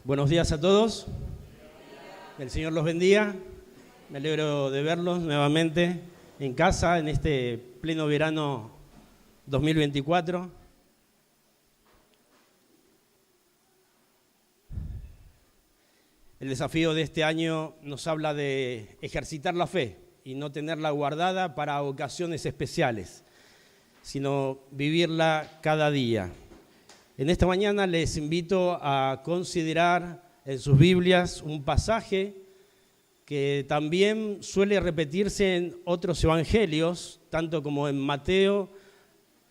Buenos días a todos. El Señor los bendiga. Me alegro de verlos nuevamente en casa en este pleno verano 2024. El desafío de este año nos habla de ejercitar la fe y no tenerla guardada para ocasiones especiales, sino vivirla cada día. En esta mañana les invito a considerar en sus Biblias un pasaje que también suele repetirse en otros evangelios, tanto como en Mateo,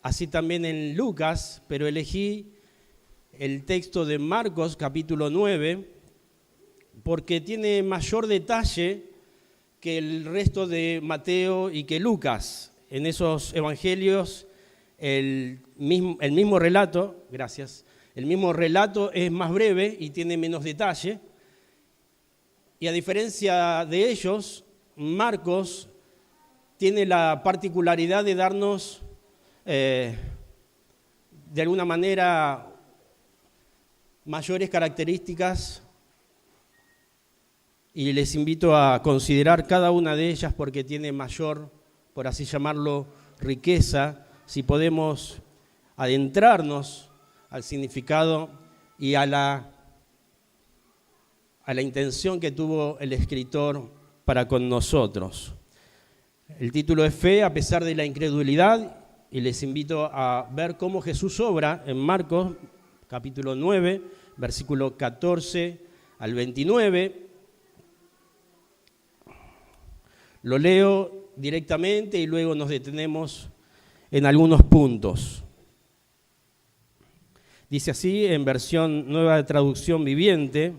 así también en Lucas, pero elegí el texto de Marcos, capítulo 9, porque tiene mayor detalle que el resto de Mateo y que Lucas. En esos evangelios el mismo relato, gracias, el mismo relato es más breve y tiene menos detalle. Y a diferencia de ellos, Marcos tiene la particularidad de darnos, de alguna manera, mayores características, y les invito a considerar cada una de ellas porque tiene mayor, por así llamarlo, riqueza, si podemos adentrarnos al significado y a la intención que tuvo el escritor para con nosotros. El título es Fe a pesar de la incredulidad, y les invito a ver cómo Jesús obra en Marcos, capítulo 9, versículo 14 al 29. Lo leo directamente y luego nos detenemos en algunos puntos. Dice así en versión Nueva de Traducción Viviente,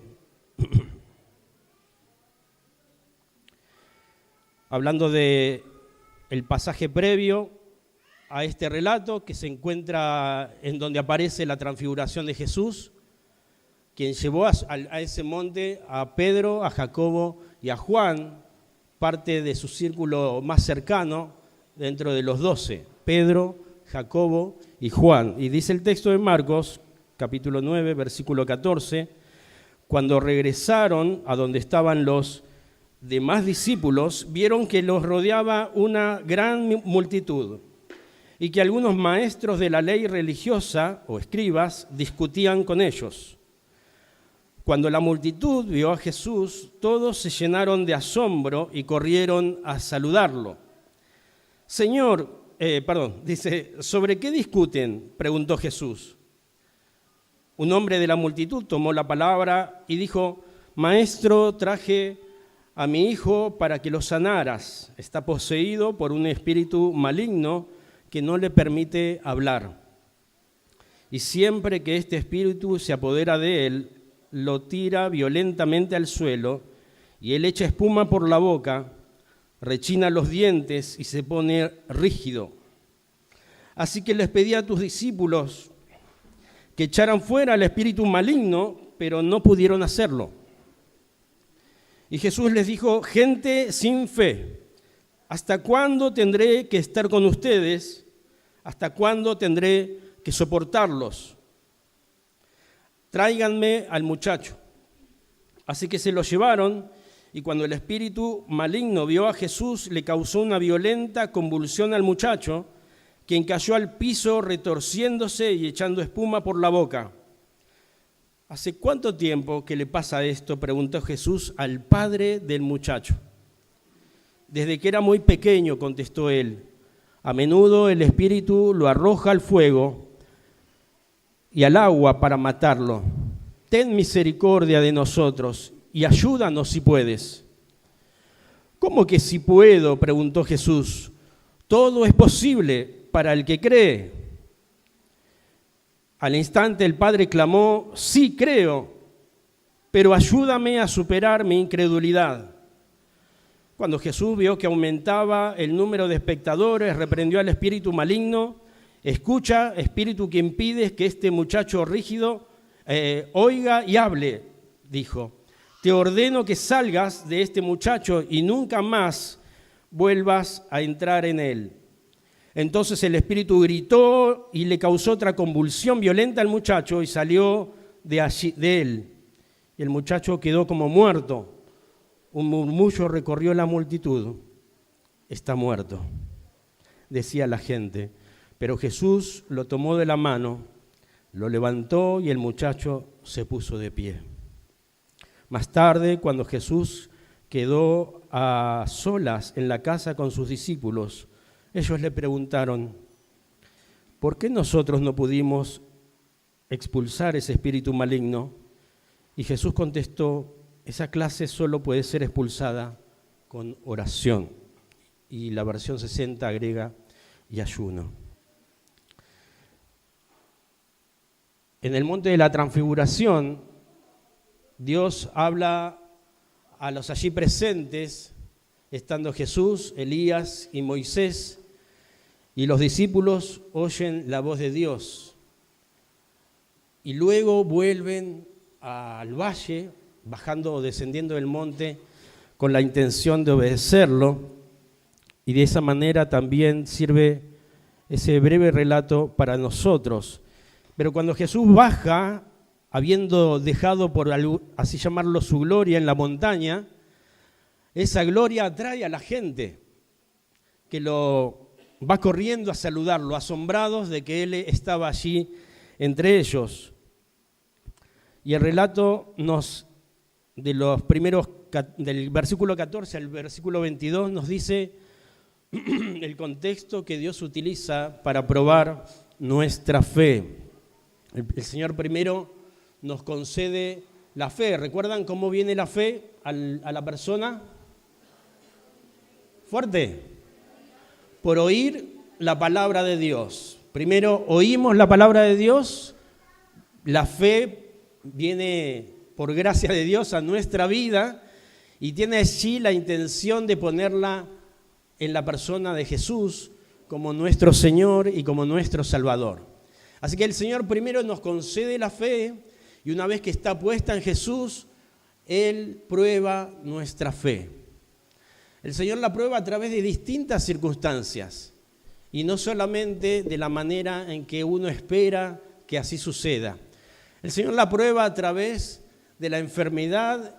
hablando de el pasaje previo a este relato que se encuentra en donde aparece la transfiguración de Jesús, quien llevó a ese monte a Pedro, a Jacobo y a Juan, parte de su círculo más cercano dentro de los 12, Pedro, Jacobo y Juan. Y dice el texto de Marcos, capítulo 9, versículo 14, cuando regresaron a donde estaban los demás discípulos, vieron que los rodeaba una gran multitud y que algunos maestros de la ley religiosa o escribas discutían con ellos. Cuando la multitud vio a Jesús, todos se llenaron de asombro y corrieron a saludarlo. Dice, ¿sobre qué discuten?, preguntó Jesús. Un hombre de la multitud tomó la palabra y dijo, Maestro, traje a mi hijo para que lo sanaras. Está poseído por un espíritu maligno que no le permite hablar. Y siempre que este espíritu se apodera de él, lo tira violentamente al suelo y él echa espuma por la boca, rechina los dientes y se pone rígido. Así que les pedí a tus discípulos que echaran fuera al espíritu maligno, pero no pudieron hacerlo. Y Jesús les dijo, gente sin fe, ¿hasta cuándo tendré que estar con ustedes? ¿Hasta cuándo tendré que soportarlos? Tráiganme al muchacho. Así que se lo llevaron, y cuando el espíritu maligno vio a Jesús, le causó una violenta convulsión al muchacho, quien cayó al piso retorciéndose y echando espuma por la boca. ¿Hace cuánto tiempo que le pasa esto?, preguntó Jesús al padre del muchacho. Desde que era muy pequeño, contestó él. A menudo el espíritu lo arroja al fuego y al agua para matarlo. Ten misericordia de nosotros y ayúdanos si puedes. ¿Cómo que si puedo?, preguntó Jesús. Todo es posible para el que cree. Al instante el padre clamó, sí creo, pero ayúdame a superar mi incredulidad. Cuando Jesús vio que aumentaba el número de espectadores, reprendió al espíritu maligno Escucha, espíritu que impides que este muchacho rígido oiga y hable, dijo. Te ordeno que salgas de este muchacho y nunca más vuelvas a entrar en él. Entonces el espíritu gritó y le causó otra convulsión violenta al muchacho y salió de él. Y el muchacho quedó como muerto. Un murmullo recorrió la multitud. Está muerto, decía la gente. Pero Jesús lo tomó de la mano, lo levantó y el muchacho se puso de pie. Más tarde, cuando Jesús quedó a solas en la casa con sus discípulos, ellos le preguntaron, ¿por qué nosotros no pudimos expulsar ese espíritu maligno? Y Jesús contestó, esa clase solo puede ser expulsada con oración. Y la versión 60 agrega, y ayuno. En el monte de la transfiguración, Dios habla a los allí presentes, estando Jesús, Elías y Moisés, y los discípulos oyen la voz de Dios. Y luego vuelven al valle, bajando o descendiendo del monte, con la intención de obedecerlo, y de esa manera también sirve ese breve relato para nosotros. Pero cuando Jesús baja, habiendo dejado, por así llamarlo, su gloria en la montaña, esa gloria atrae a la gente que lo va corriendo a saludarlo, asombrados de que Él estaba allí entre ellos. Y el relato del versículo 14 al versículo 22 nos dice el contexto que Dios utiliza para probar nuestra fe. El Señor primero nos concede la fe. ¿Recuerdan cómo viene la fe a la persona? Fuerte. Por oír la palabra de Dios. Primero oímos la palabra de Dios, la fe viene por gracia de Dios a nuestra vida y tiene allí la intención de ponerla en la persona de Jesús como nuestro Señor y como nuestro Salvador. Así que el Señor primero nos concede la fe y una vez que está puesta en Jesús, Él prueba nuestra fe. El Señor la prueba a través de distintas circunstancias y no solamente de la manera en que uno espera que así suceda. El Señor la prueba a través de la enfermedad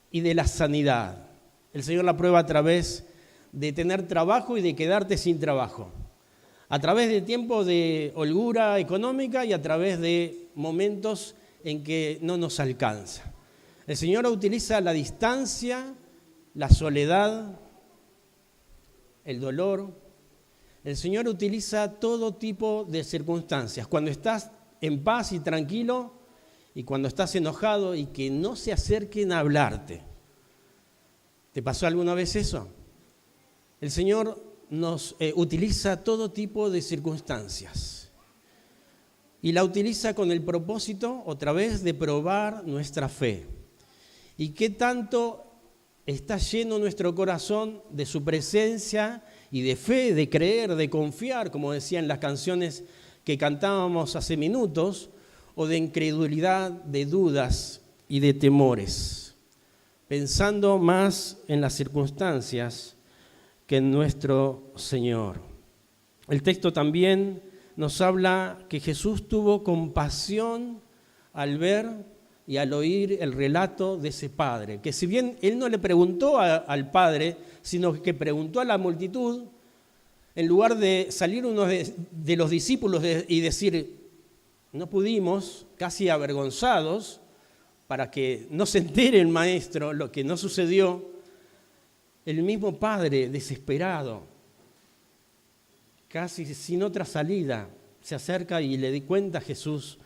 y de la sanidad. El Señor la prueba a través de tener trabajo y de quedarte sin trabajo. A través de tiempos de holgura económica y a través de momentos en que no nos alcanza. El Señor utiliza la distancia, la soledad, el dolor. El Señor utiliza todo tipo de circunstancias. Cuando estás en paz y tranquilo y cuando estás enojado y que no se acerquen a hablarte. ¿Te pasó alguna vez eso? El Señor nos utiliza todo tipo de circunstancias y la utiliza con el propósito, otra vez, de probar nuestra fe. ¿Y qué tanto está lleno nuestro corazón de su presencia y de fe, de creer, de confiar, como decían las canciones que cantábamos hace minutos, o de incredulidad, de dudas y de temores? Pensando más en las circunstancias que en nuestro Señor. El texto también nos habla que Jesús tuvo compasión al ver y al oír el relato de ese padre, que si bien Él no le preguntó al padre, sino que preguntó a la multitud, en lugar de salir uno de los discípulos y decir, no pudimos, casi avergonzados, para que no se entere el maestro lo que no sucedió, el mismo padre, desesperado, casi sin otra salida, se acerca y le cuenta a Jesús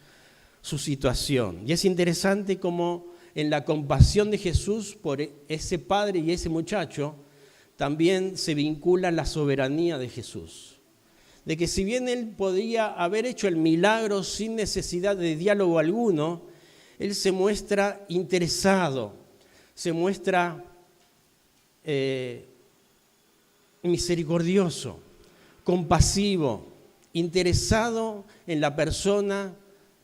su situación. Y es interesante cómo en la compasión de Jesús por ese padre y ese muchacho, también se vincula la soberanía de Jesús. De que si bien Él podía haber hecho el milagro sin necesidad de diálogo alguno, Él se muestra interesado, se muestra misericordioso, compasivo interesado en la persona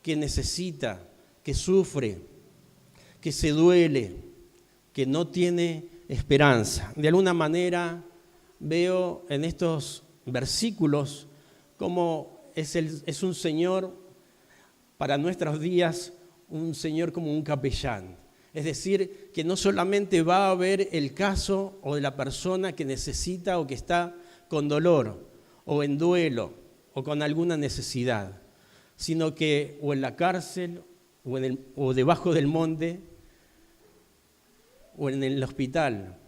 que necesita, que sufre, que se duele, que no tiene esperanza. De alguna manera veo en estos versículos cómo es un Señor para nuestros días, un Señor como un capellán. Es decir, que no solamente va a ver el caso o de la persona que necesita o que está con dolor o en duelo o con alguna necesidad, sino que o en la cárcel o debajo del monte o en el hospital,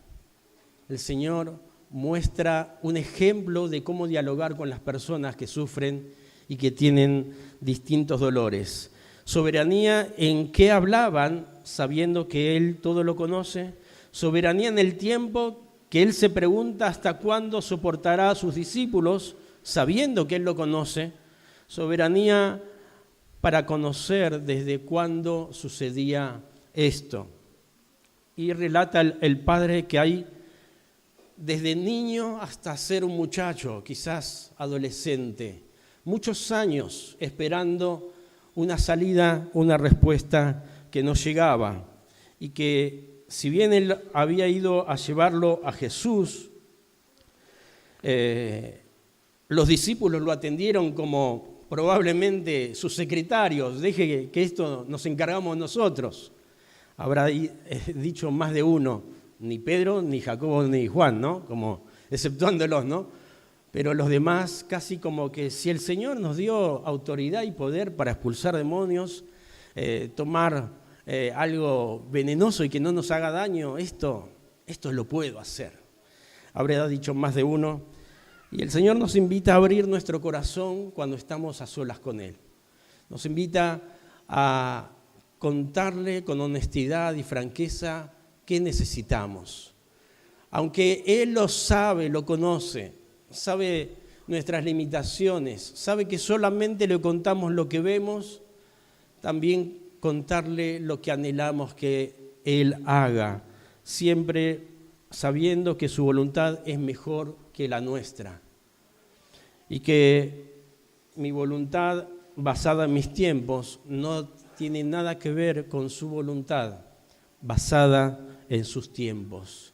el Señor muestra un ejemplo de cómo dialogar con las personas que sufren y que tienen distintos dolores. Soberanía en qué hablaban, sabiendo que Él todo lo conoce. Soberanía en el tiempo que Él se pregunta hasta cuándo soportará a sus discípulos, sabiendo que Él lo conoce. Soberanía para conocer desde cuándo sucedía esto. Y relata el Padre que hay desde niño hasta ser un muchacho, quizás adolescente, muchos años esperando una salida, una respuesta que no llegaba. Y que si bien Él había ido a llevarlo a Jesús, los discípulos lo atendieron como probablemente sus secretarios, deje que esto nos encargamos nosotros. Habrá dicho más de uno, ni Pedro, ni Jacobo, ni Juan, ¿no? Como exceptuándolos, ¿no? Pero los demás casi como que si el Señor nos dio autoridad y poder para expulsar demonios, tomar algo venenoso y que no nos haga daño, esto lo puedo hacer. Habrá dicho más de uno. Y el Señor nos invita a abrir nuestro corazón cuando estamos a solas con Él. Nos invita a contarle con honestidad y franqueza qué necesitamos. Aunque Él lo sabe, lo conoce, sabe nuestras limitaciones, sabe que solamente le contamos lo que vemos, también contarle lo que anhelamos que Él haga, siempre sabiendo que su voluntad es mejor que la nuestra y que mi voluntad basada en mis tiempos no tiene nada que ver con su voluntad basada en sus tiempos,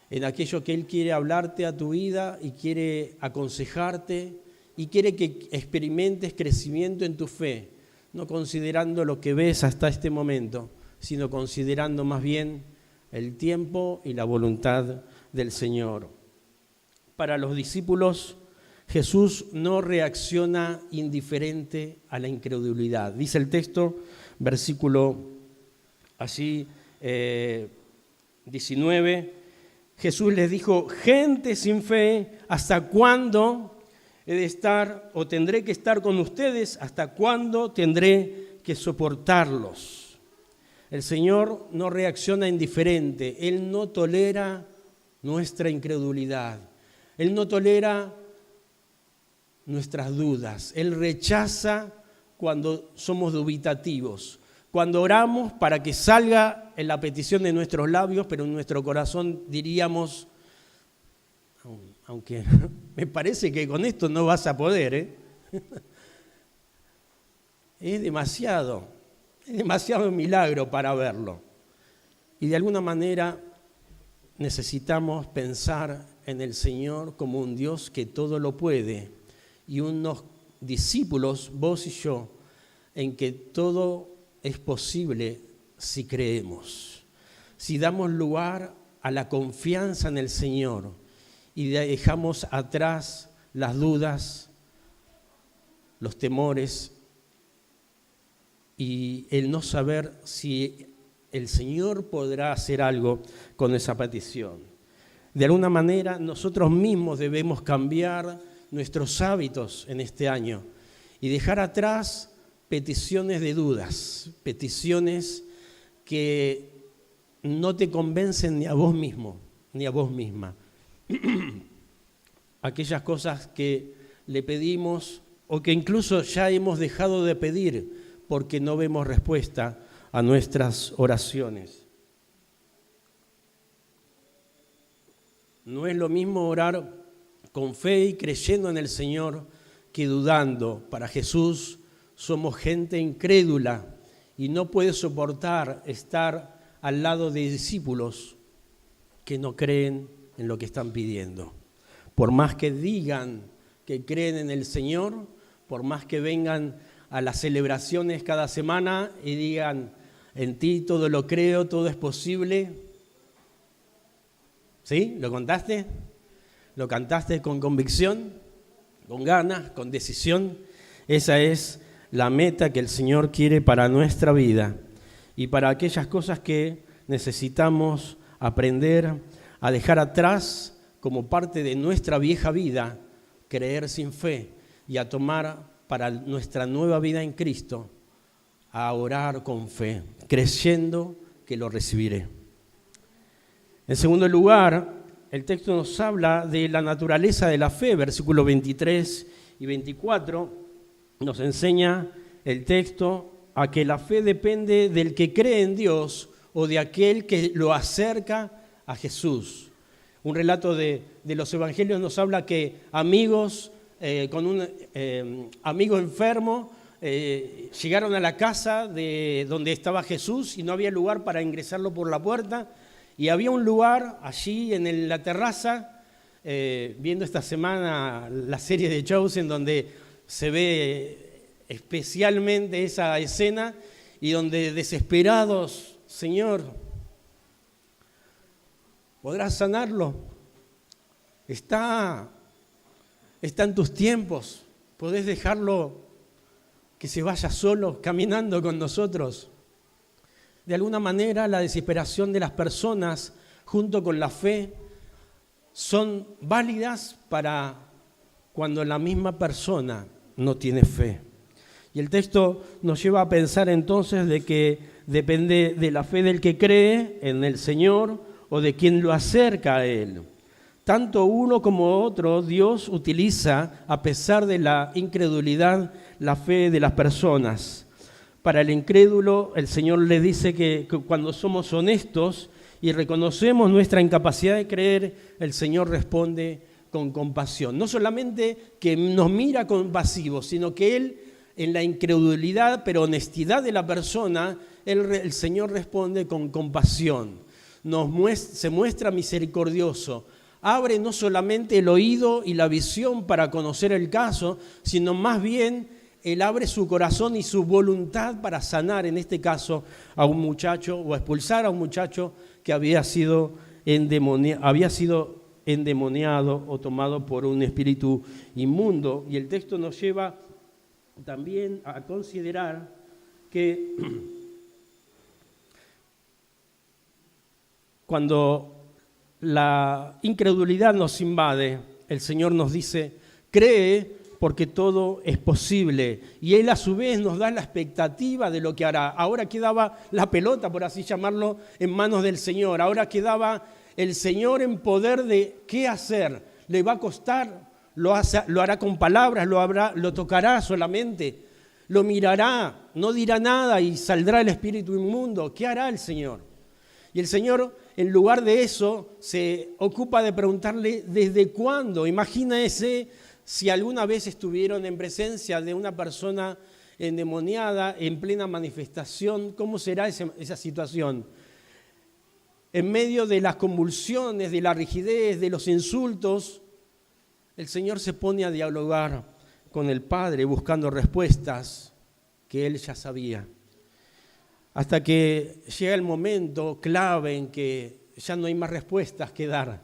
en aquello que Él quiere hablarte a tu vida y quiere aconsejarte y quiere que experimentes crecimiento en tu fe, no considerando lo que ves hasta este momento, sino considerando más bien el tiempo y la voluntad del Señor. Para los discípulos, Jesús no reacciona indiferente a la incredulidad. Dice el texto, versículo allí 19, Jesús les dijo, gente sin fe, ¿hasta cuándo he de estar o tendré que estar con ustedes? ¿Hasta cuándo tendré que soportarlos? El Señor no reacciona indiferente, Él no tolera nuestra incredulidad, Él no tolera nuestras dudas, Él rechaza cuando somos dubitativos, cuando oramos para que salga en la petición de nuestros labios, pero en nuestro corazón diríamos, aunque me parece que con esto no vas a poder, es demasiado milagro para verlo. Y de alguna manera necesitamos pensar en el Señor como un Dios que todo lo puede y unos discípulos, vos y yo, en que todo es posible si creemos, si damos lugar a la confianza en el Señor y dejamos atrás las dudas, los temores y el no saber si el Señor podrá hacer algo con esa petición. De alguna manera nosotros mismos debemos cambiar nuestros hábitos en este año y dejar atrás peticiones de dudas, peticiones que no te convencen ni a vos mismo, ni a vos misma. Aquellas cosas que le pedimos o que incluso ya hemos dejado de pedir porque no vemos respuesta a nuestras oraciones. No es lo mismo orar con fe y creyendo en el Señor que dudando. Para Jesús somos gente incrédula y no puede soportar estar al lado de discípulos que no creen en lo que están pidiendo. Por más que digan que creen en el Señor, por más que vengan a las celebraciones cada semana y digan, en ti todo lo creo, todo es posible. ¿Sí? ¿Lo contaste? ¿Lo cantaste con convicción, con ganas, con decisión? Esa es la meta que el Señor quiere para nuestra vida y para aquellas cosas que necesitamos aprender a dejar atrás como parte de nuestra vieja vida, creer sin fe y a tomar para nuestra nueva vida en Cristo, a orar con fe, creyendo que lo recibiré. En segundo lugar, el texto nos habla de la naturaleza de la fe, versículos 23 y 24, nos enseña el texto a que la fe depende del que cree en Dios o de aquel que lo acerca a Jesús. Un relato de los evangelios nos habla que amigos con un amigo enfermo llegaron a la casa de donde estaba Jesús y no había lugar para ingresarlo por la puerta. Y había un lugar allí en la terraza, viendo esta semana la serie de Chosen, donde se ve especialmente esa escena y donde desesperados, Señor, ¿podrás sanarlo? Está en tus tiempos, ¿podés dejarlo que se vaya solo, caminando con nosotros? De alguna manera, la desesperación de las personas, junto con la fe, son válidas para cuando la misma persona no tiene fe. Y el texto nos lleva a pensar entonces de que depende de la fe del que cree en el Señor o de quien lo acerca a Él. Tanto uno como otro, Dios utiliza, a pesar de la incredulidad, la fe de las personas. Para el incrédulo, el Señor le dice que cuando somos honestos y reconocemos nuestra incapacidad de creer, el Señor responde con compasión. No solamente que nos mira compasivo, sino que Él, en la incredulidad, pero honestidad de la persona, el Señor responde con compasión. Se muestra misericordioso. Abre no solamente el oído y la visión para conocer el caso, sino más bien Él abre su corazón y su voluntad para sanar, en este caso, a un muchacho o expulsar a un muchacho que había sido endemoniado o tomado por un espíritu inmundo. Y el texto nos lleva también a considerar que cuando la incredulidad nos invade, el Señor nos dice, cree porque todo es posible. Y Él a su vez nos da la expectativa de lo que hará. Ahora quedaba la pelota, por así llamarlo, en manos del Señor. Ahora quedaba el Señor en poder de qué hacer. ¿Le va a costar? ¿Lo hará con palabras? ¿Lo tocará solamente? ¿Lo mirará? ¿No dirá nada y saldrá el espíritu inmundo? ¿Qué hará el Señor? Y el Señor, en lugar de eso, se ocupa de preguntarle ¿desde cuándo? Imagínese si alguna vez estuvieron en presencia de una persona endemoniada en plena manifestación, ¿cómo será esa situación? En medio de las convulsiones, de la rigidez, de los insultos, el Señor se pone a dialogar con el Padre buscando respuestas que Él ya sabía. Hasta que llega el momento clave en que ya no hay más respuestas que dar.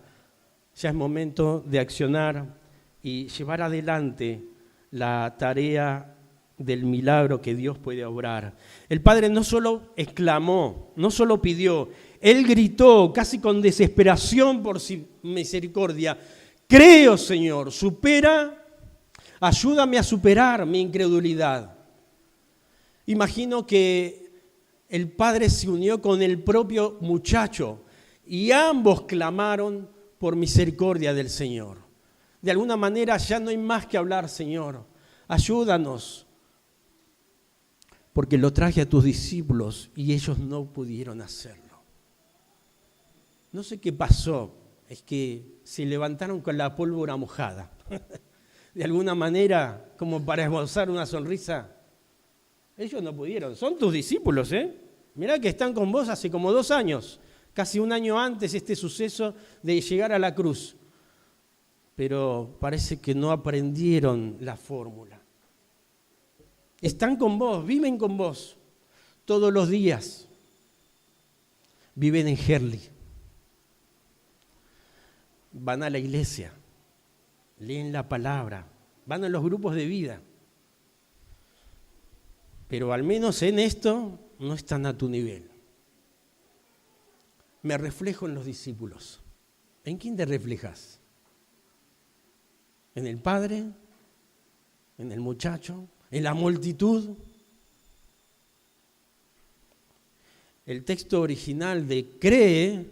Ya es momento de accionar y llevar adelante la tarea del milagro que Dios puede obrar. El Padre no solo exclamó, no solo pidió, Él gritó casi con desesperación por su misericordia. Creo, Señor, ayúdame a superar mi incredulidad. Imagino que el Padre se unió con el propio muchacho y ambos clamaron por misericordia del Señor. De alguna manera ya no hay más que hablar, Señor. Ayúdanos, porque lo traje a tus discípulos y ellos no pudieron hacerlo. No sé qué pasó, es que se levantaron con la pólvora mojada. de alguna manera como para esbozar una sonrisa? Ellos no pudieron. Son tus discípulos, ¿eh? Mirá que están con vos hace como 2 años, casi un año antes este suceso de llegar a la cruz. Pero parece que no aprendieron la fórmula. Están con vos, viven con vos todos los días. Viven en Herli. Van a la iglesia, leen la palabra, van a los grupos de vida. Pero al menos en esto no están a tu nivel. Me reflejo en los discípulos. ¿En quién te reflejas? ¿En el Padre? ¿En el muchacho? ¿En la multitud? El texto original de cree,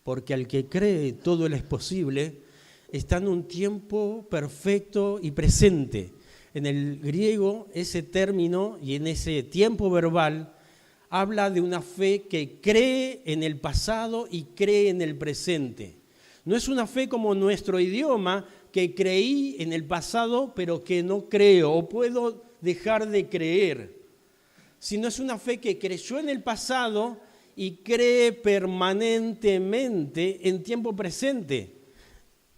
porque al que cree todo le es posible, está en un tiempo perfecto y presente. En el griego, ese término y en ese tiempo verbal habla de una fe que cree en el pasado y cree en el presente. No es una fe como nuestro idioma, que creí en el pasado pero que no creo o puedo dejar de creer, sino es una fe que creyó en el pasado y cree permanentemente en tiempo presente.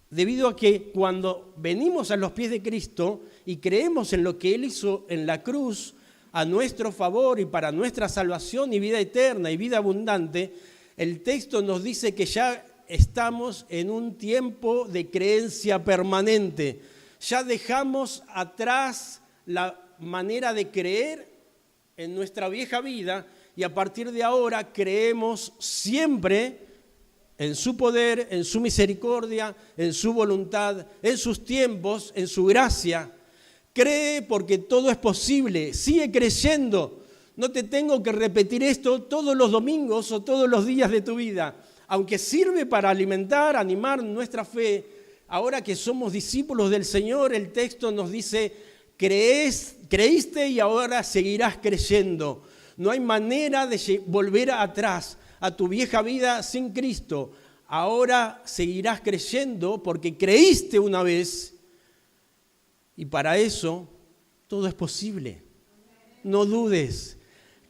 Debido a que cuando venimos a los pies de Cristo y creemos en lo que Él hizo en la cruz a nuestro favor y para nuestra salvación y vida eterna y vida abundante, el texto nos dice que ya estamos en un tiempo de creencia permanente. Ya dejamos atrás la manera de creer en nuestra vieja vida y a partir de ahora creemos siempre en su poder, en su misericordia, en su voluntad, en sus tiempos, en su gracia. Cree porque todo es posible, sigue creyendo. No te tengo que repetir esto todos los domingos o todos los días de tu vida, aunque sirve para alimentar, animar nuestra fe. Ahora que somos discípulos del Señor, el texto nos dice, creíste y ahora seguirás creyendo. No hay manera de volver atrás a tu vieja vida sin Cristo. Ahora seguirás creyendo porque creíste una vez y para eso todo es posible. No dudes,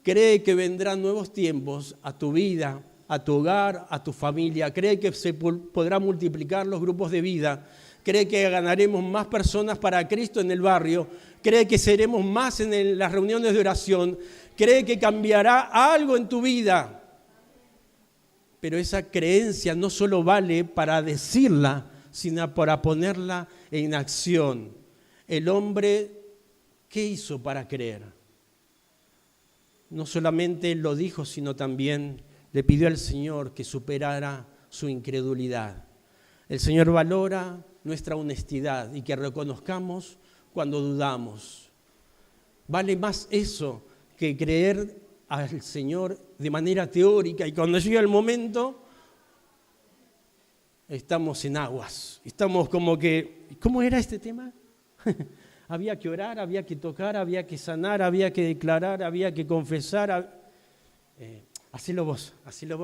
cree que vendrán nuevos tiempos a tu vida, a tu hogar, a tu familia. Cree que se podrán multiplicar los grupos de vida. Cree que ganaremos más personas para Cristo en el barrio. Cree que seremos más en las reuniones de oración. Cree que cambiará algo en tu vida. Pero esa creencia no solo vale para decirla, sino para ponerla en acción. El hombre, ¿qué hizo para creer? No solamente lo dijo, sino también le pidió al Señor que superara su incredulidad. El Señor valora nuestra honestidad y que reconozcamos cuando dudamos. Vale más eso que creer al Señor de manera teórica y cuando llega el momento estamos en aguas. Estamos como que, ¿cómo era este tema? Había que orar, había que tocar, había que sanar, había que declarar, había que confesar. Hacelo vos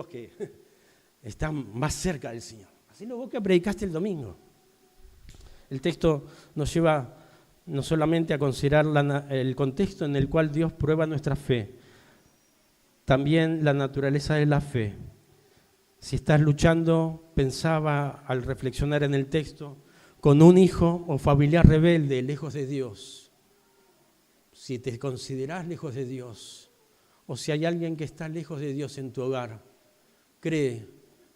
que estás más cerca del Señor. Hacelo vos que predicaste el domingo. El texto nos lleva no solamente a considerar el contexto en el cual Dios prueba nuestra fe, también la naturaleza de la fe. Si estás luchando, pensaba al reflexionar en el texto, con un hijo o familiar rebelde lejos de Dios, si te considerás lejos de Dios, o si hay alguien que está lejos de Dios en tu hogar, cree,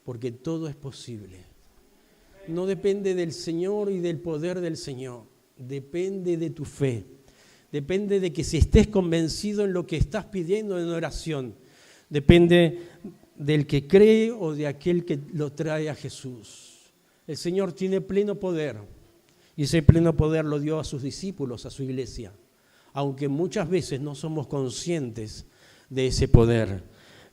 porque todo es posible. No depende del Señor y del poder del Señor, depende de tu fe. Depende de que si estés convencido en lo que estás pidiendo en oración, depende del que cree o de aquel que lo trae a Jesús. El Señor tiene pleno poder y ese pleno poder lo dio a sus discípulos, a su iglesia, aunque muchas veces no somos conscientes de ese poder.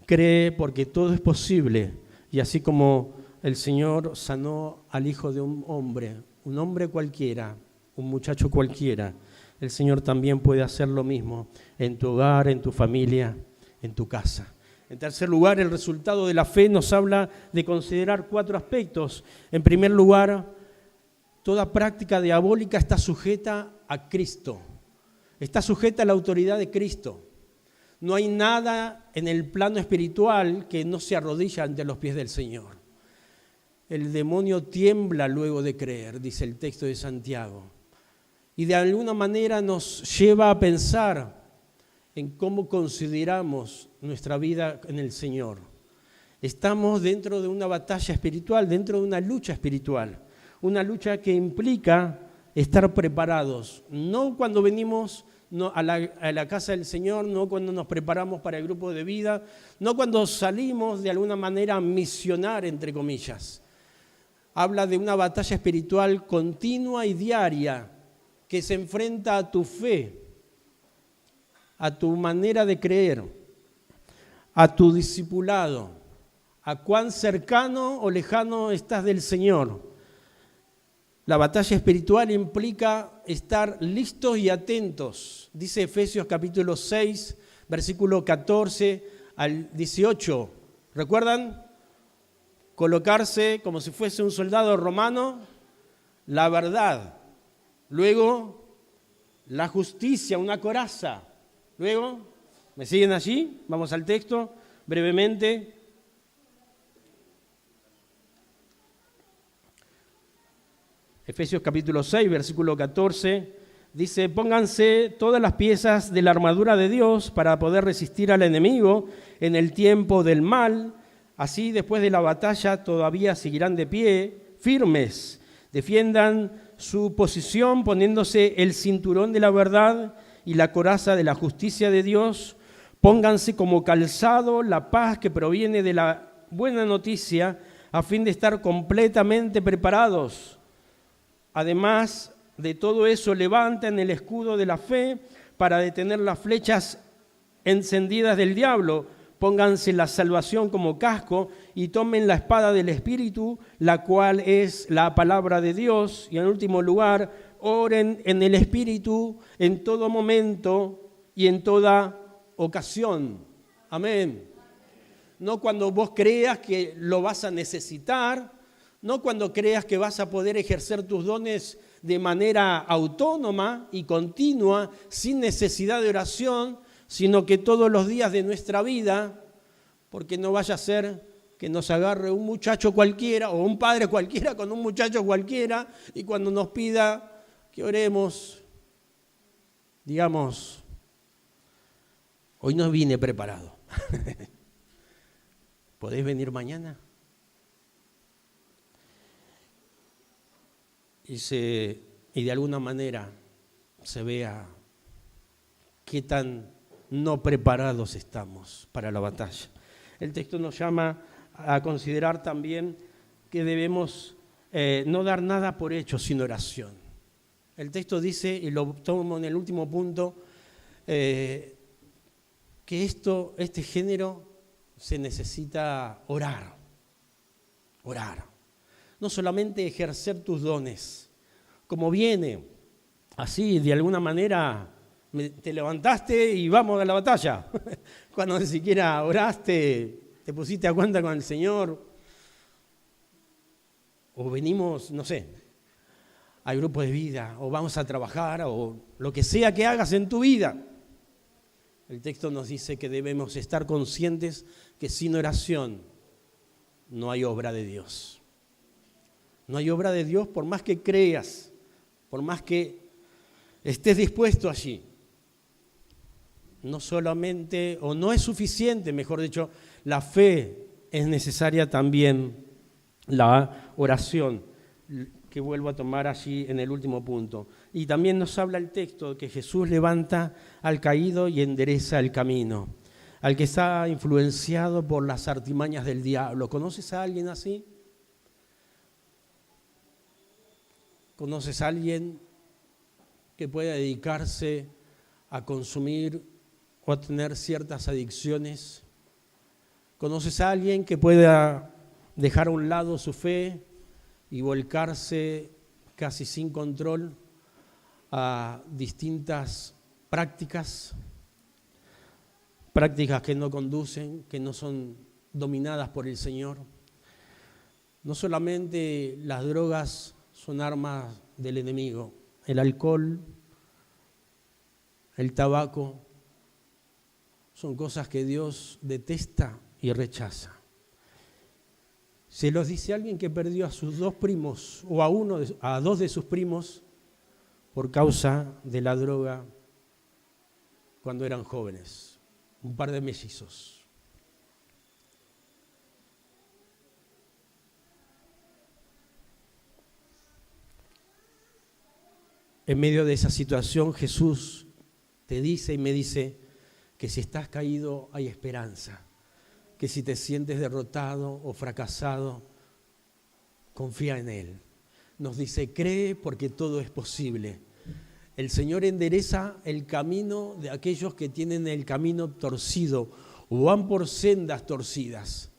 Cree porque todo es posible y así como el Señor sanó al hijo de un hombre cualquiera, un muchacho cualquiera, el Señor también puede hacer lo mismo en tu hogar, en tu familia, en tu casa. En tercer lugar, el resultado de la fe nos habla de considerar 4 aspectos. En primer lugar, Toda práctica diabólica está sujeta a Cristo, está sujeta a la autoridad de Cristo. No hay nada en el plano espiritual que no se arrodilla ante los pies del Señor. El demonio tiembla luego de creer, dice el texto de Santiago. Y de alguna manera nos lleva a pensar en cómo consideramos nuestra vida en el Señor. Estamos dentro de una batalla espiritual, dentro de una lucha espiritual. Una lucha que implica estar preparados, no cuando venimos a la casa del Señor, no cuando nos preparamos para el grupo de vida, no cuando salimos de alguna manera a misionar, entre comillas. Habla de una batalla espiritual continua y diaria que se enfrenta a tu fe, a tu manera de creer, a tu discipulado, a cuán cercano o lejano estás del Señor. La batalla espiritual implica estar listos y atentos. Dice Efesios capítulo 6, versículo 14 al 18. ¿Recuerdan? Colocarse como si fuese un soldado romano, la verdad. Luego, la justicia, una coraza. Luego, ¿me siguen allí? Vamos al texto, brevemente. Efesios capítulo 6, versículo 14, dice: pónganse todas las piezas de la armadura de Dios para poder resistir al enemigo en el tiempo del mal. Así, después de la batalla, todavía seguirán de pie, firmes. Defiendan su posición poniéndose el cinturón de la verdad y la coraza de la justicia de Dios. Pónganse como calzado la paz que proviene de la buena noticia, a fin de estar completamente preparados. Además de todo eso, levanten el escudo de la fe para detener las flechas encendidas del diablo. Pónganse la salvación como casco y tomen la espada del Espíritu, la cual es la palabra de Dios. Y en último lugar, oren en el Espíritu en todo momento y en toda ocasión. Amén. No cuando vos creas que lo vas a necesitar, no cuando creas que vas a poder ejercer tus dones de manera autónoma y continua, sin necesidad de oración, sino que todos los días de nuestra vida, porque no vaya a ser que nos agarre un muchacho cualquiera o un padre cualquiera con un muchacho cualquiera y cuando nos pida que oremos, digamos, hoy no vine preparado. ¿Podéis venir mañana? Y de alguna manera se vea qué tan no preparados estamos para la batalla. El texto nos llama a considerar también que debemos no dar nada por hecho sin oración. El texto dice, y lo tomo en el último punto, que este género se necesita orar. No solamente ejercer tus dones, como viene, así de alguna manera te levantaste y vamos a la batalla. Cuando ni siquiera oraste, te pusiste a cuenta con el Señor, o venimos, no sé, al grupo de vida, o vamos a trabajar, o lo que sea que hagas en tu vida. El texto nos dice que debemos estar conscientes que sin oración no hay obra de Dios. No hay obra de Dios por más que creas, por más que estés dispuesto allí. No solamente, o no es suficiente, mejor dicho, la fe, es necesaria también la oración, que vuelvo a tomar allí en el último punto. Y también nos habla el texto que Jesús levanta al caído y endereza el camino, al que está influenciado por las artimañas del diablo. ¿Conoces a alguien así? ¿Conoces a alguien que pueda dedicarse a consumir o a tener ciertas adicciones? ¿Conoces a alguien que pueda dejar a un lado su fe y volcarse casi sin control a distintas prácticas que no conducen, que no son dominadas por el Señor? No solamente las drogas son armas del enemigo. El alcohol, el tabaco, son cosas que Dios detesta y rechaza. Se los dice alguien que perdió a sus dos primos o a dos de sus primos por causa de la droga cuando eran jóvenes, un par de mellizos. En medio de esa situación, Jesús te dice y me dice que si estás caído hay esperanza, que si te sientes derrotado o fracasado, confía en Él. Nos dice, cree porque todo es posible. El Señor endereza el camino de aquellos que tienen el camino torcido o van por sendas torcidas.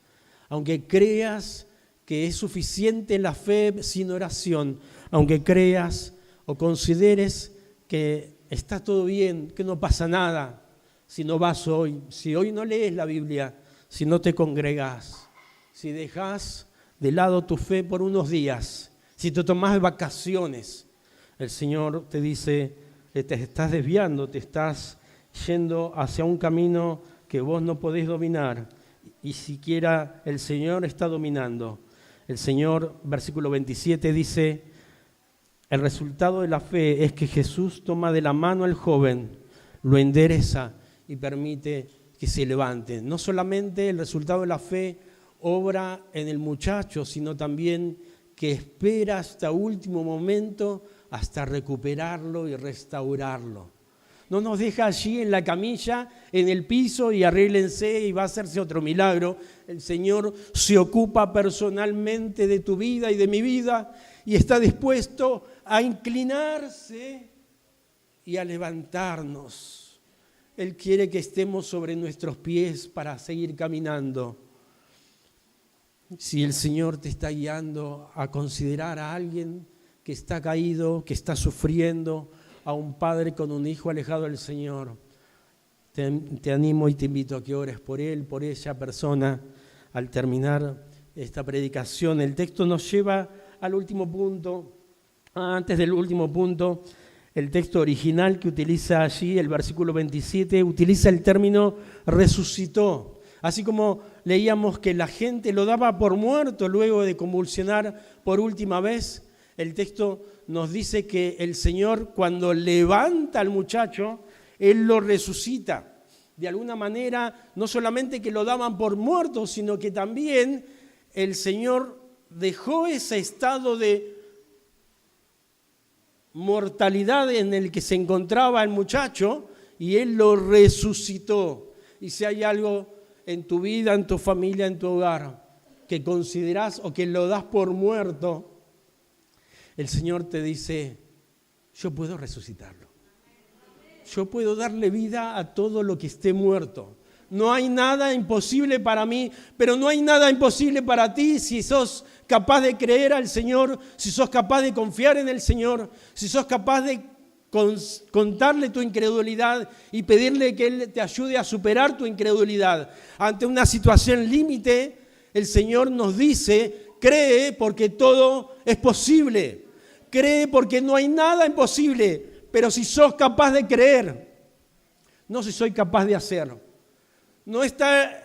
Aunque creas que es suficiente la fe sin oración, aunque creas o consideres que está todo bien, que no pasa nada, si no vas hoy, si hoy no lees la Biblia, si no te congregás, si dejas de lado tu fe por unos días, si te tomás vacaciones, el Señor te dice, te estás desviando, te estás yendo hacia un camino que vos no podés dominar y siquiera el Señor está dominando. El Señor, versículo 27, dice, el resultado de la fe es que Jesús toma de la mano al joven, lo endereza y permite que se levante. No solamente el resultado de la fe obra en el muchacho, sino también que espera hasta último momento hasta recuperarlo y restaurarlo. No nos deja allí en la camilla, en el piso y arréglense y va a hacerse otro milagro. El Señor se ocupa personalmente de tu vida y de mi vida y está dispuesto a inclinarse y a levantarnos. Él quiere que estemos sobre nuestros pies para seguir caminando. Si el Señor te está guiando a considerar a alguien que está caído, que está sufriendo, a un padre con un hijo alejado del Señor, te animo y te invito a que ores por él, por esa persona. Al terminar esta predicación, el texto nos lleva al último punto. Antes del último punto, el texto original que utiliza allí, el versículo 27, utiliza el término resucitó. Así como leíamos que la gente lo daba por muerto luego de convulsionar por última vez, el texto nos dice que el Señor, cuando levanta al muchacho, Él lo resucita. De alguna manera, no solamente que lo daban por muerto, sino que también el Señor dejó ese estado de mortalidad en el que se encontraba el muchacho y Él lo resucitó. Y si hay algo en tu vida, en tu familia, en tu hogar, que considerás o que lo das por muerto, el Señor te dice, yo puedo resucitarlo. Yo puedo darle vida a todo lo que esté muerto. No hay nada imposible para mí, pero no hay nada imposible para ti si sos capaz de creer al Señor, si sos capaz de confiar en el Señor, si sos capaz de contarle tu incredulidad y pedirle que Él te ayude a superar tu incredulidad. Ante una situación límite, el Señor nos dice, cree porque todo es posible. Cree porque no hay nada imposible, pero si sos capaz de creer, no si soy capaz de hacer. No está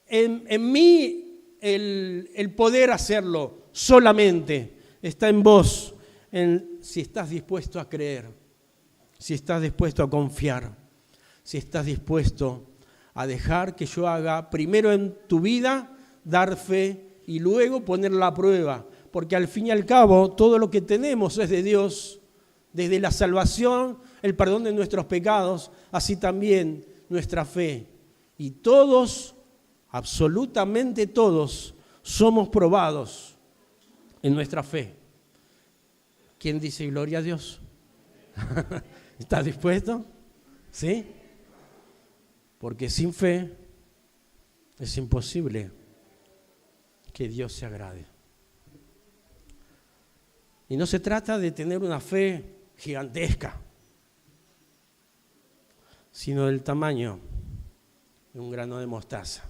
en mí el poder hacerlo solamente, está en vos, en si estás dispuesto a creer, si estás dispuesto a confiar, si estás dispuesto a dejar que yo haga primero en tu vida, dar fe y luego ponerla a prueba. Porque al fin y al cabo todo lo que tenemos es de Dios, desde la salvación, el perdón de nuestros pecados, así también nuestra fe. Y todos, absolutamente todos, somos probados en nuestra fe. ¿Quién dice gloria a Dios? ¿Estás dispuesto? ¿Sí? Porque sin fe es imposible que Dios se agrade. Y no se trata de tener una fe gigantesca, sino del tamaño de un grano de mostaza.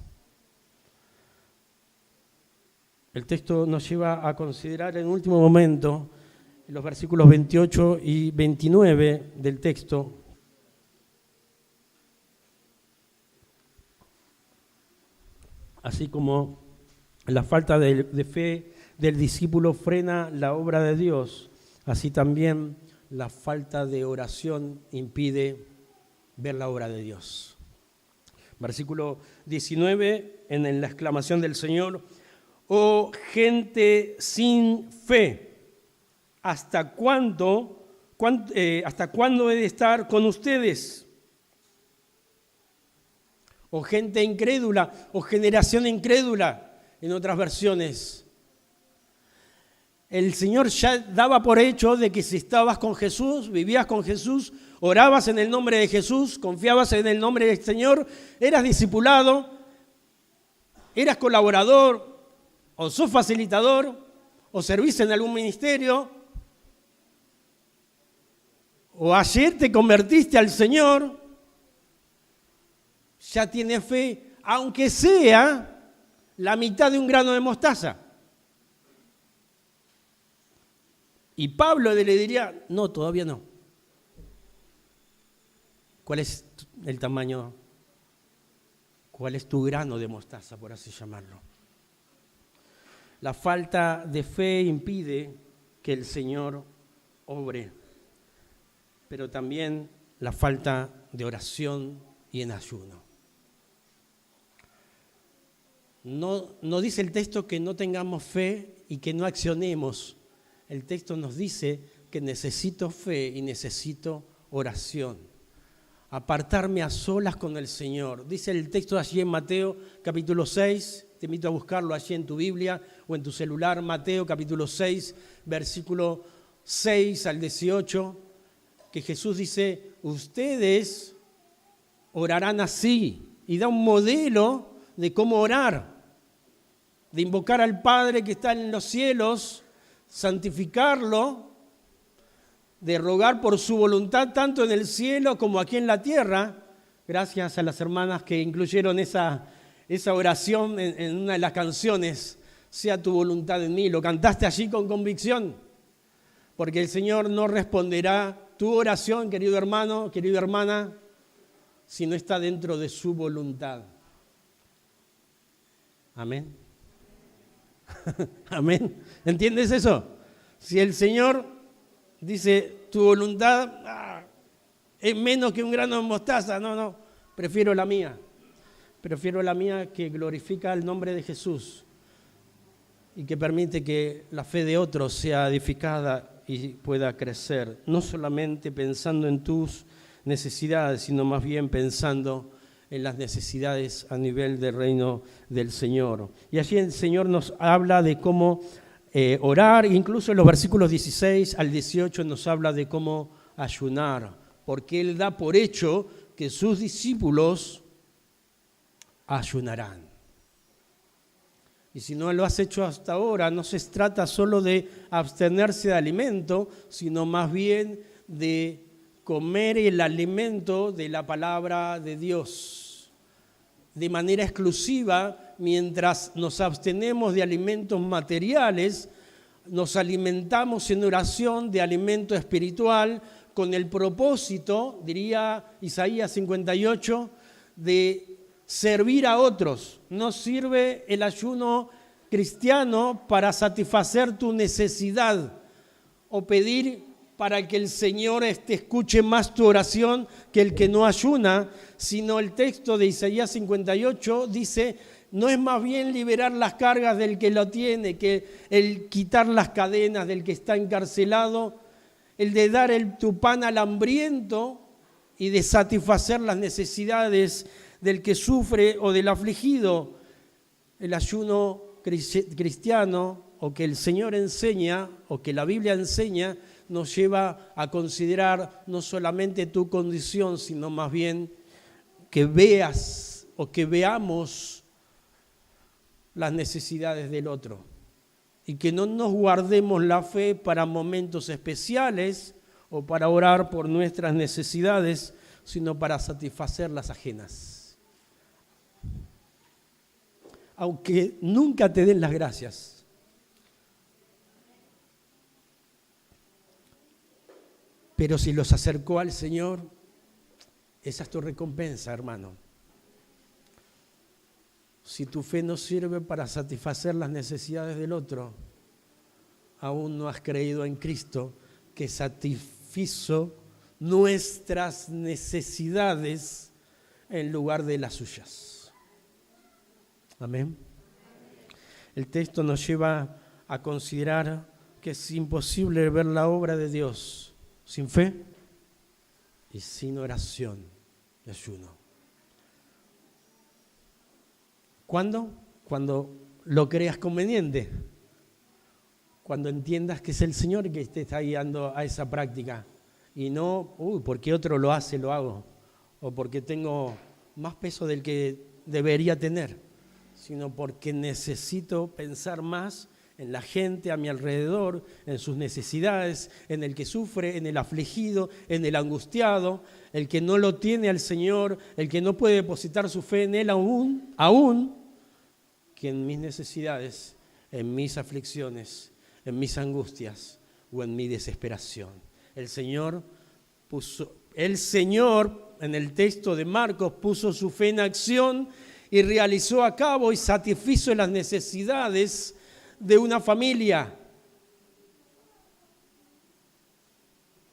El texto nos lleva a considerar en último momento los versículos 28 y 29 del texto. Así como la falta de fe del discípulo frena la obra de Dios, así también la falta de oración impide ver la obra de Dios. Versículo 19, en la exclamación del Señor: oh gente sin fe, ¿hasta cuándo he de estar con ustedes? O gente incrédula, o generación incrédula, en otras versiones. El Señor ya daba por hecho de que si estabas con Jesús, vivías con Jesús, orabas en el nombre de Jesús, confiabas en el nombre del Señor, eras discipulado, eras colaborador, o sos facilitador, o servís en algún ministerio, o ayer te convertiste al Señor, ya tienes fe, aunque sea la mitad de un grano de mostaza. Y Pablo le diría: no, todavía no. ¿Cuál es el tamaño? ¿Cuál es tu grano de mostaza, por así llamarlo? La falta de fe impide que el Señor obre, pero también la falta de oración y en ayuno. No dice el texto que no tengamos fe y que no accionemos. El texto nos dice que necesito fe y necesito oración. Apartarme a solas con el Señor. Dice el texto allí en Mateo capítulo 6, te invito a buscarlo allí en tu Biblia o en tu celular, Mateo capítulo 6, versículo 6 al 18, que Jesús dice: ustedes orarán así, y da un modelo de cómo orar, de invocar al Padre que está en los cielos, santificarlo, de rogar por su voluntad tanto en el cielo como aquí en la tierra. Gracias a las hermanas que incluyeron esa oración en una de las canciones, sea tu voluntad en mí. Lo cantaste allí con convicción, porque el Señor no responderá tu oración, querido hermano, querida hermana, si no está dentro de su voluntad. Amén. Amén. ¿Entiendes eso? Si el Señor dice tu voluntad es menos que un grano de mostaza, no, prefiero la mía. Prefiero la mía, que glorifica el nombre de Jesús y que permite que la fe de otros sea edificada y pueda crecer, no solamente pensando en tus necesidades, sino más bien pensando en las necesidades a nivel del reino del Señor. Y allí el Señor nos habla de cómo orar, incluso en los versículos 16 al 18 nos habla de cómo ayunar, porque Él da por hecho que sus discípulos ayunarán. Y si no lo has hecho hasta ahora, no se trata solo de abstenerse de alimento, sino más bien de comer el alimento de la palabra de Dios. De manera exclusiva, mientras nos abstenemos de alimentos materiales, nos alimentamos en oración de alimento espiritual con el propósito, diría Isaías 58, de servir a otros. No sirve el ayuno cristiano para satisfacer tu necesidad o pedir para que el Señor escuche más tu oración que el que no ayuna, sino el texto de Isaías 58 dice: no es más bien liberar las cargas del que lo tiene, que el quitar las cadenas del que está encarcelado, el de dar tu pan al hambriento y de satisfacer las necesidades del que sufre o del afligido. El ayuno cristiano, o que el Señor enseña, o que la Biblia enseña, nos lleva a considerar no solamente tu condición, sino más bien que veas o que veamos las necesidades del otro y que no nos guardemos la fe para momentos especiales o para orar por nuestras necesidades, sino para satisfacer las ajenas. Aunque nunca te den las gracias. Pero si los acercó al Señor, esa es tu recompensa, hermano. Si tu fe no sirve para satisfacer las necesidades del otro, aún no has creído en Cristo, que satisfizo nuestras necesidades en lugar de las suyas. Amén. El texto nos lleva a considerar que es imposible ver la obra de Dios sin fe y sin oración y ayuno. ¿Cuándo? Cuando lo creas conveniente. Cuando entiendas que es el Señor que te está guiando a esa práctica. Y no, porque otro lo hace, lo hago. O porque tengo más peso del que debería tener. Sino porque necesito pensar más en la gente a mi alrededor, en sus necesidades, en el que sufre, en el afligido, en el angustiado, el que no lo tiene al Señor, el que no puede depositar su fe en Él aún que en mis necesidades, en mis aflicciones, en mis angustias o en mi desesperación. El Señor en el texto de Marcos puso su fe en acción y realizó a cabo y satisfizo las necesidades de una familia.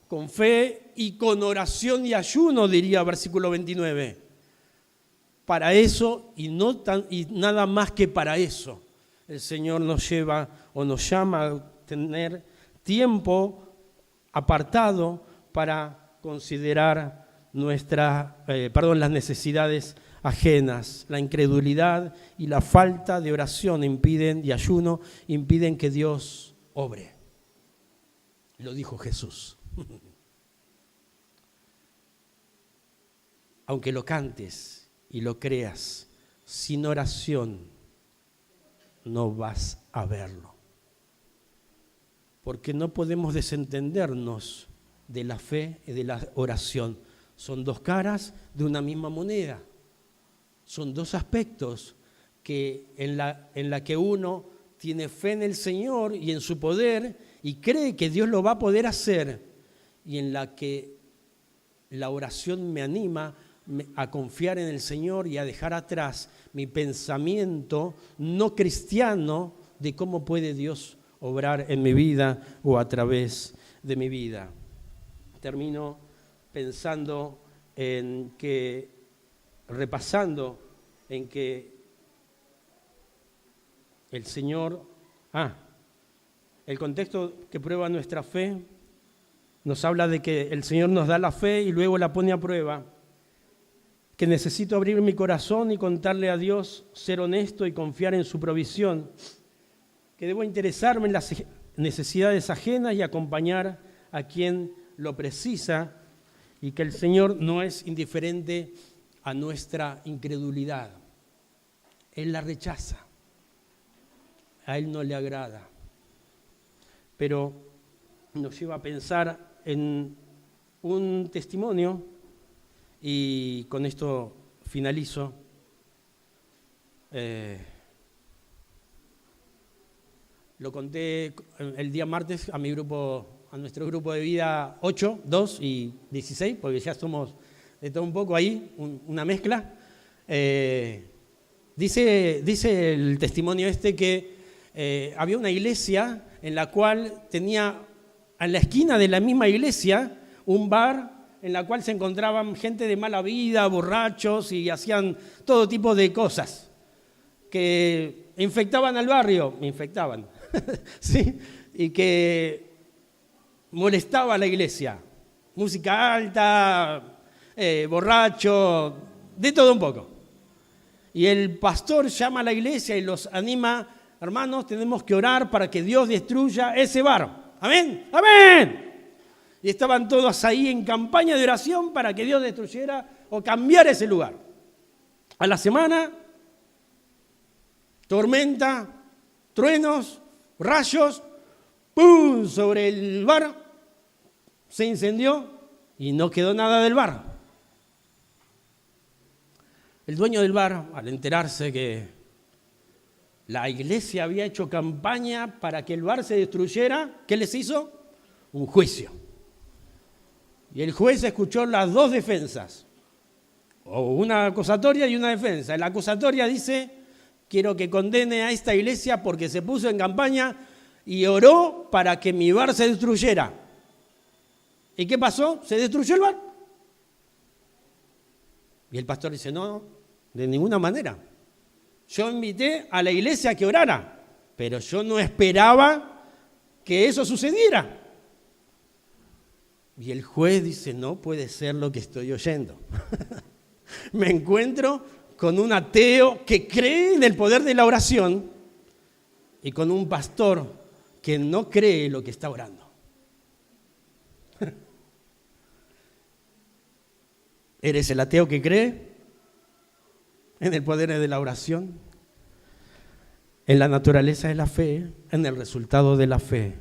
Con fe y con oración y ayuno, diría versículo 29. Para eso y nada más que para eso, el Señor nos lleva o nos llama a tener tiempo apartado para considerar las necesidades ajenas. La incredulidad y la falta de oración y ayuno impiden que Dios obre. Lo dijo Jesús. Aunque lo cantes y lo creas, sin oración no vas a verlo. Porque no podemos desentendernos de la fe y de la oración. Son dos caras de una misma moneda. Son dos aspectos que en la que uno tiene fe en el Señor y en su poder y cree que Dios lo va a poder hacer, y en la que la oración me anima a confiar en el Señor y a dejar atrás mi pensamiento no cristiano de cómo puede Dios obrar en mi vida o a través de mi vida. Termino pensando repasando en que el Señor, el contexto que prueba nuestra fe nos habla de que el Señor nos da la fe y luego la pone a prueba, que necesito abrir mi corazón y contarle a Dios, ser honesto y confiar en su provisión, que debo interesarme en las necesidades ajenas y acompañar a quien lo precisa, y que el Señor no es indiferente a nuestra incredulidad. Él la rechaza, a Él no le agrada, pero nos lleva a pensar en un testimonio, y con esto finalizo. Lo conté el día martes a nuestro grupo de vida 8, 2 y 16, porque ya somos de todo un poco ahí, una mezcla. Dice el testimonio que había una iglesia en la cual tenía en la esquina de la misma iglesia un bar en la cual se encontraban gente de mala vida, borrachos, y hacían todo tipo de cosas que infectaban al barrio, ¿sí? Y que molestaba a la iglesia. Música alta, borracho, de todo un poco. Y el pastor llama a la iglesia y los anima: hermanos, tenemos que orar para que Dios destruya ese bar. ¿Amén? ¡Amén! Y estaban todos ahí en campaña de oración para que Dios destruyera o cambiara ese lugar. A la semana, tormenta, truenos, rayos, ¡pum!, sobre el bar, se incendió y no quedó nada del bar. El dueño del bar, al enterarse que la iglesia había hecho campaña para que el bar se destruyera, ¿qué les hizo? Un juicio. Y el juez escuchó las dos defensas, o una acusatoria y una defensa. La acusatoria dice: quiero que condene a esta iglesia porque se puso en campaña y oró para que mi bar se destruyera. ¿Y qué pasó? Se destruyó el bar. Y el pastor dice: no, de ninguna manera. Yo invité a la iglesia a que orara, pero yo no esperaba que eso sucediera. Y el juez dice: no puede ser lo que estoy oyendo. Me encuentro con un ateo que cree en el poder de la oración y con un pastor que no cree lo que está orando. ¿Eres el ateo que cree en el poder de la oración, en la naturaleza de la fe, en el resultado de la fe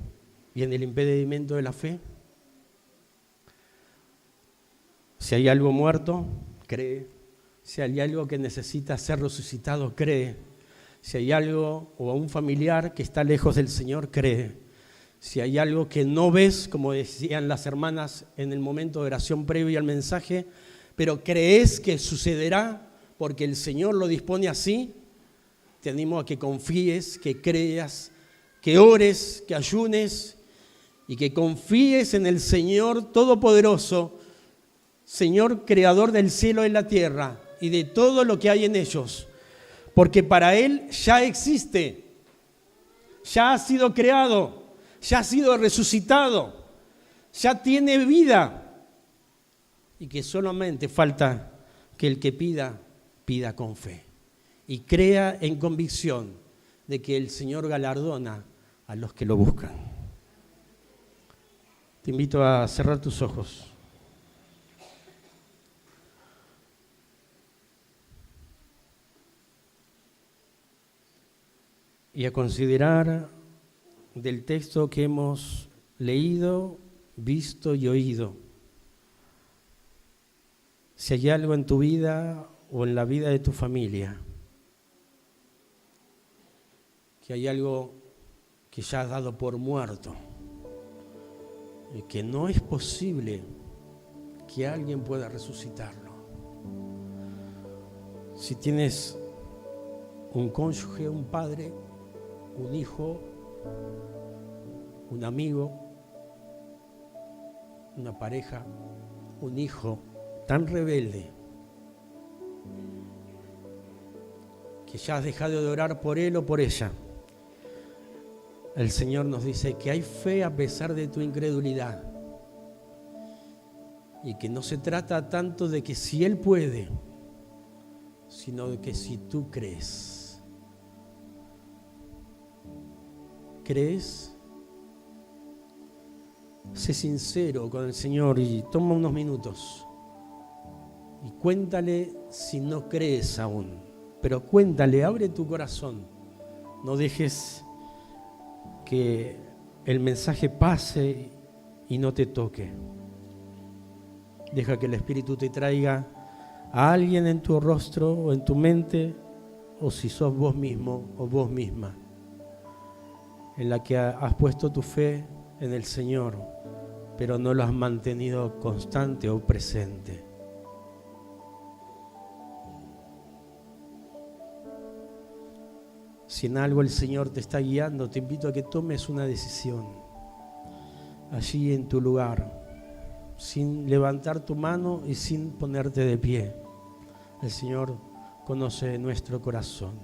y en el impedimento de la fe? Si hay algo muerto, cree. Si hay algo que necesita ser resucitado, cree. Si hay algo o un familiar que está lejos del Señor, cree. Si hay algo que no ves, como decían las hermanas en el momento de oración previo al mensaje, pero crees que sucederá porque el Señor lo dispone así, te animo a que confíes, que creas, que ores, que ayunes y que confíes en el Señor Todopoderoso, Señor creador del cielo y la tierra y de todo lo que hay en ellos, porque para Él ya existe, ya ha sido creado, ya ha sido resucitado, ya tiene vida, y que solamente falta que el que pida, pida con fe y crea en convicción de que el Señor galardona a los que lo buscan. Te invito a cerrar tus ojos. Y a considerar del texto que hemos leído, visto y oído. Si hay algo en tu vida o en la vida de tu familia, que hay algo que ya has dado por muerto y que no es posible que alguien pueda resucitarlo. Si tienes un cónyuge, un padre, un hijo, un amigo, una pareja, un hijo tan rebelde que ya has dejado de orar por él o por ella, el Señor nos dice que hay fe a pesar de tu incredulidad y que no se trata tanto de que si Él puede, sino de que si tú crees. ¿Crees? Sé sincero con el Señor y toma unos minutos y cuéntale si no crees aún, pero cuéntale, abre tu corazón, no dejes que el mensaje pase y no te toque. Deja que el Espíritu te traiga a alguien en tu rostro o en tu mente, o si sos vos mismo o vos misma, en la que has puesto tu fe en el Señor, pero no lo has mantenido constante o presente. Si en algo el Señor te está guiando, te invito a que tomes una decisión allí en tu lugar, sin levantar tu mano y sin ponerte de pie. El Señor conoce nuestro corazón.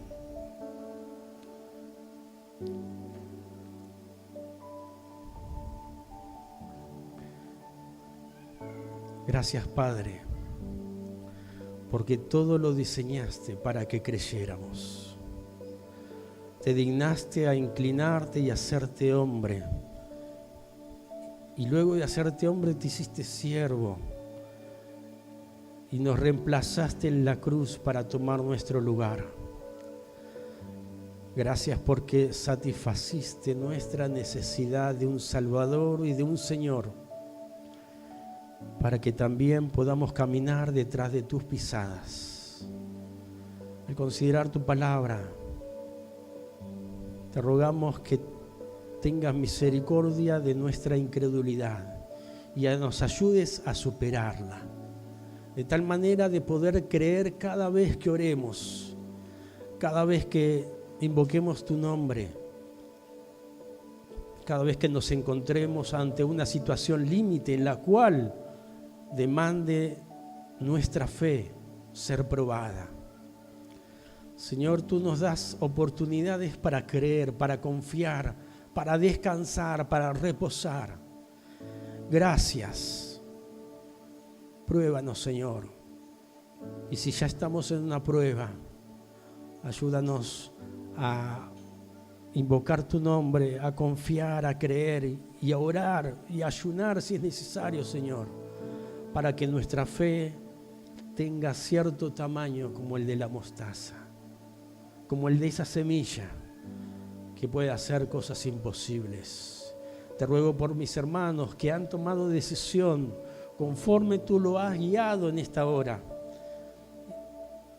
Gracias, Padre, porque todo lo diseñaste para que creyéramos. Te dignaste a inclinarte y hacerte hombre. Y luego de hacerte hombre te hiciste siervo. Y nos reemplazaste en la cruz para tomar nuestro lugar. Gracias porque satisfaciste nuestra necesidad de un Salvador y de un Señor, para que también podamos caminar detrás de tus pisadas. Al considerar tu palabra, te rogamos que tengas misericordia de nuestra incredulidad y nos ayudes a superarla. De tal manera de poder creer cada vez que oremos, cada vez que invoquemos tu nombre, cada vez que nos encontremos ante una situación límite en la cual demande nuestra fe ser probada. Señor, tú nos das oportunidades para creer, para confiar, para descansar, para reposar. Gracias. Pruébanos, Señor. Y si ya estamos en una prueba, ayúdanos a invocar tu nombre, a confiar, a creer y a orar y a ayunar si es necesario, Señor, para que nuestra fe tenga cierto tamaño como el de la mostaza, como el de esa semilla que puede hacer cosas imposibles. Te ruego por mis hermanos que han tomado decisión conforme tú lo has guiado en esta hora,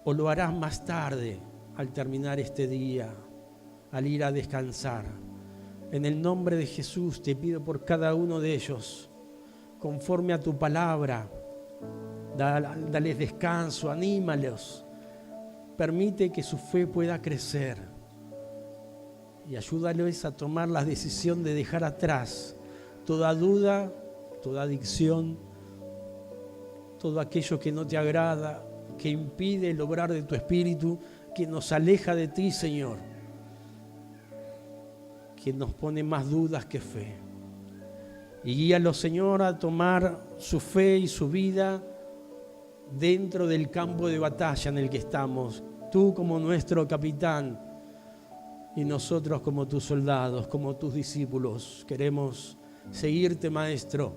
o lo harás más tarde al terminar este día, al ir a descansar. En el nombre de Jesús te pido por cada uno de ellos, conforme a tu palabra, dales descanso, anímalos, permite que su fe pueda crecer y ayúdales a tomar la decisión de dejar atrás toda duda, toda adicción, todo aquello que no te agrada, que impide el obrar de tu espíritu, que nos aleja de ti, Señor, que nos pone más dudas que fe. Y guíalos, Señor, a tomar su fe y su vida dentro del campo de batalla en el que estamos. Tú como nuestro capitán y nosotros como tus soldados, como tus discípulos. Queremos seguirte, Maestro.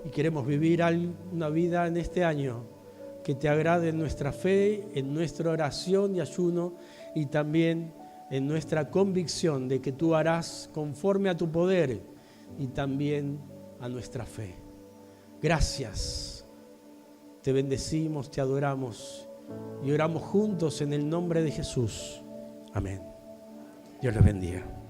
Y queremos vivir una vida en este año que te agrade en nuestra fe, en nuestra oración y ayuno, y también en nuestra convicción de que tú harás conforme a tu poder y también a nuestra fe. Gracias. Te bendecimos, te adoramos y oramos juntos en el nombre de Jesús. Amén. Dios les bendiga.